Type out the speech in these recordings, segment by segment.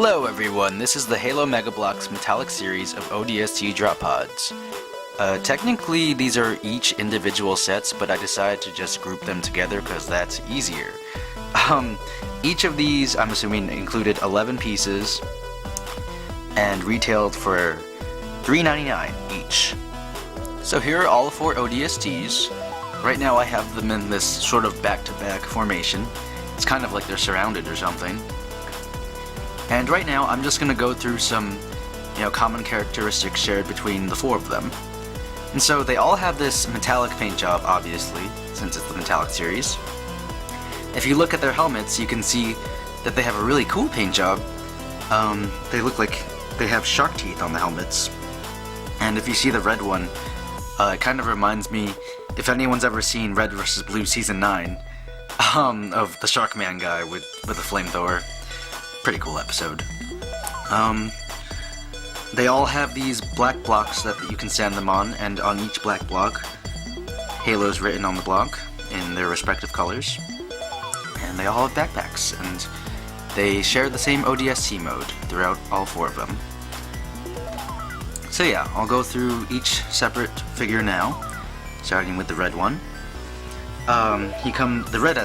Hello everyone, this is the Halo Mega Bloks Metallic series of ODST Drop Pods. Technically these are each individual sets, but I decided to just group them together because that's easier. Each of these, I'm assuming, included 11 pieces and retailed for $3.99 each. So here are all 4 ODSTs. Right now I have them in this sort of back-to-back formation. It's kind of like they're surrounded or something. And right now I'm just going to go through some, common characteristics shared between the 4 of them. And so they all have this metallic paint job, obviously, since it's the metallic series. If you look at their helmets, you can see that they have a really cool paint job. They look like they have shark teeth on the helmets. And if you see the red one, it kind of reminds me, if anyone's ever seen Red vs. Blue Season 9, of the Shark Man guy with a flamethrower. Pretty cool episode. They all have these black blocks that you can stand them on, and on each black block, Halo's written on the block in their respective colors. And they all have backpacks, and they share the same ODST mode throughout all 4 of them. So yeah, I'll go through each separate figure now, starting with the red one. The red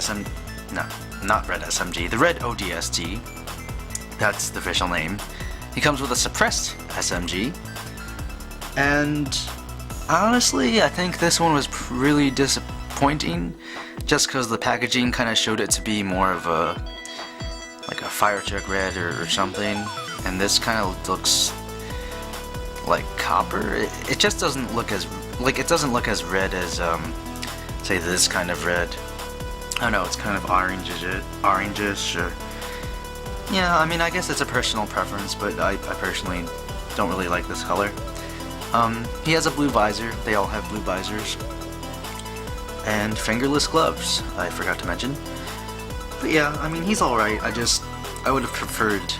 ODST, that's the official name. He comes with a suppressed SMG, and honestly, I think this one was really disappointing, just because the packaging kind of showed it to be more of a fire truck red or something, and this kind of looks like copper. It just doesn't look as red as say this kind of red. I don't know, it's kind of orangish or... Yeah, I mean, I guess it's a personal preference, but I personally don't really like this color. He has a blue visor. They all have blue visors. And fingerless gloves, I forgot to mention. But yeah, I mean, he's alright. I would have preferred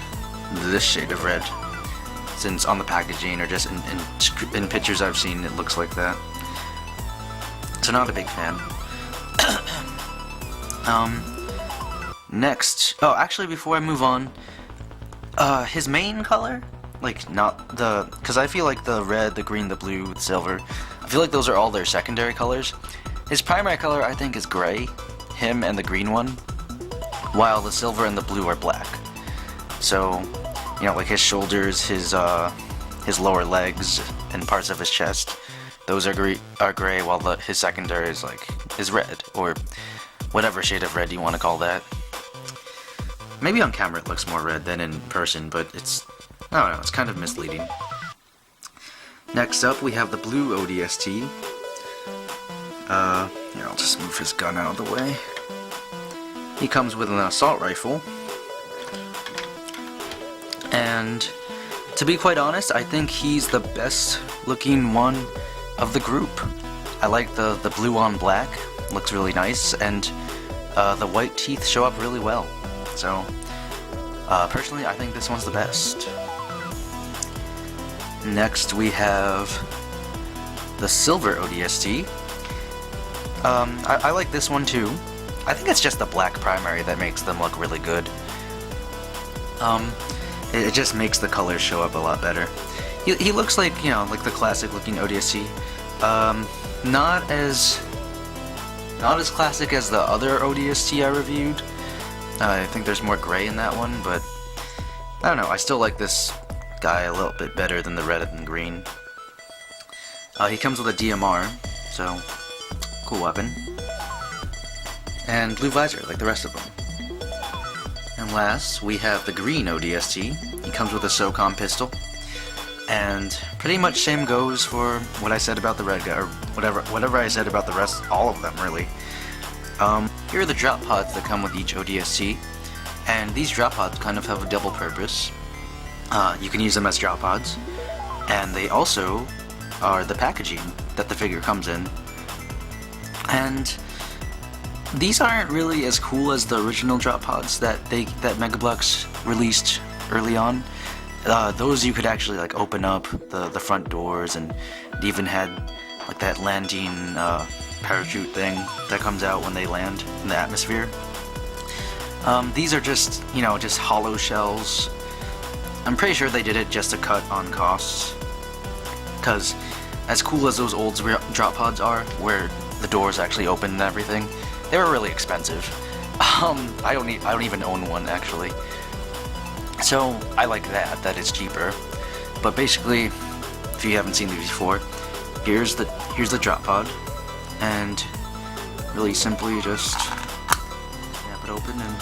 this shade of red, since on the packaging or just in pictures I've seen, it looks like that. So not a big fan. Next, actually before I move on, his main color, because I feel like the red, the green, the blue, the silver, I feel like those are all their secondary colors. His primary color, I think, is gray, him and the green one, while the silver and the blue are black. So, like his shoulders, his lower legs, and parts of his chest, those are gray, while his secondary is red, or whatever shade of red you want to call that. Maybe on camera it looks more red than in person, but I don't know, it's kind of misleading. Next up we have the blue ODST. Here, I'll just move his gun out of the way. He comes with an assault rifle. And to be quite honest, I think he's the best looking one of the group. I like the blue on black, looks really nice, and the white teeth show up really well. So, personally, I think this one's the best. Next, we have the silver ODST. I like this one too. I think it's just the black primary that makes them look really good. It just makes the colors show up a lot better. He looks like, like the classic looking ODST. Not as classic as the other ODST I reviewed. I think there's more gray in that one, but I don't know, I still like this guy a little bit better than the red and green. He comes with a DMR, so cool weapon. And blue visor, like the rest of them. And last, we have the green ODST. He comes with a SOCOM pistol. And pretty much same goes for what I said about the red guy, or whatever I said about the rest, all of them really. Here are the drop pods that come with each ODST, and these drop pods kind of have a double purpose. You can use them as drop pods, and they also are the packaging that the figure comes in. And these aren't really as cool as the original drop pods that Mega Bloks released early on. Those you could actually open up the front doors, and it even had that landing parachute thing that comes out when they land in the atmosphere. These are just, just hollow shells I'm pretty sure they did it just to cut on costs, because as cool as those old drop pods are, where the doors actually open and everything, they were really expensive. I don't even own one actually, so I like that it's cheaper. But basically, if you haven't seen these before, here's the drop pod, and really simply just snap it open, and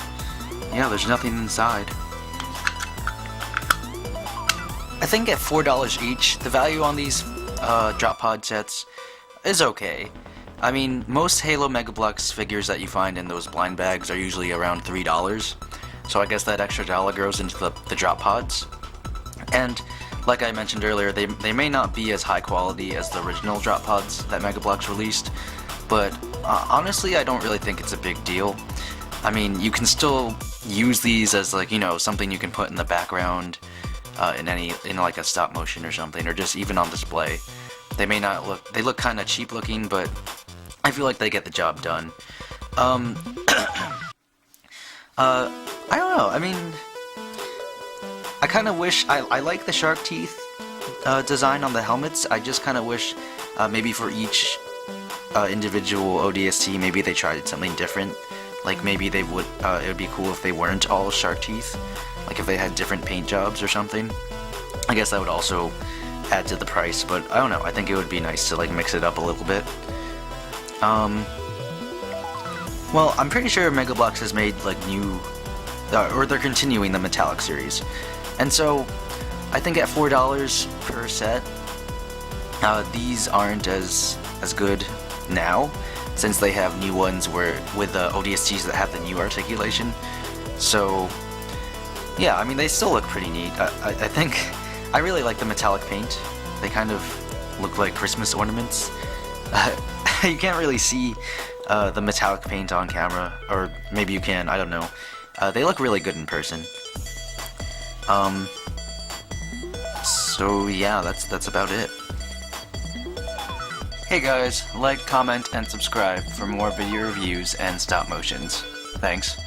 yeah, there's nothing inside. I think at $4 each, the value on these drop pod sets is okay. I mean, most Halo Mega Bloks figures that you find in those blind bags are usually around $3, so I guess that extra dollar goes into the drop pods. And like I mentioned earlier, they may not be as high quality as the original drop pods that Mega Bloks released, but honestly, I don't really think it's a big deal. I mean, you can still use these as, like, you know, something you can put in the background in like a stop motion or something, or just even on display. They may not look, they look kind of cheap looking, but I feel like they get the job done. I don't know, I mean, I kind of wish, I like the shark teeth design on the helmets. I just kind of wish maybe for each individual ODST, maybe they tried something different. Like maybe they would, it would be cool if they weren't all shark teeth. Like if they had different paint jobs or something. I guess that would also add to the price, but I don't know, I think it would be nice to like mix it up a little bit. Well, I'm pretty sure Mega Bloks has made like new, or they're continuing the Metallic series. And so, I think at $4 per set, these aren't as good now, since they have new ones with the ODSTs that have the new articulation. So, yeah, I mean, they still look pretty neat. I think, I really like the metallic paint. They kind of look like Christmas ornaments. You can't really see the metallic paint on camera, or maybe you can, I don't know. They look really good in person. So yeah, that's about it. Hey guys, like, comment, and subscribe for more video reviews and stop motions. Thanks.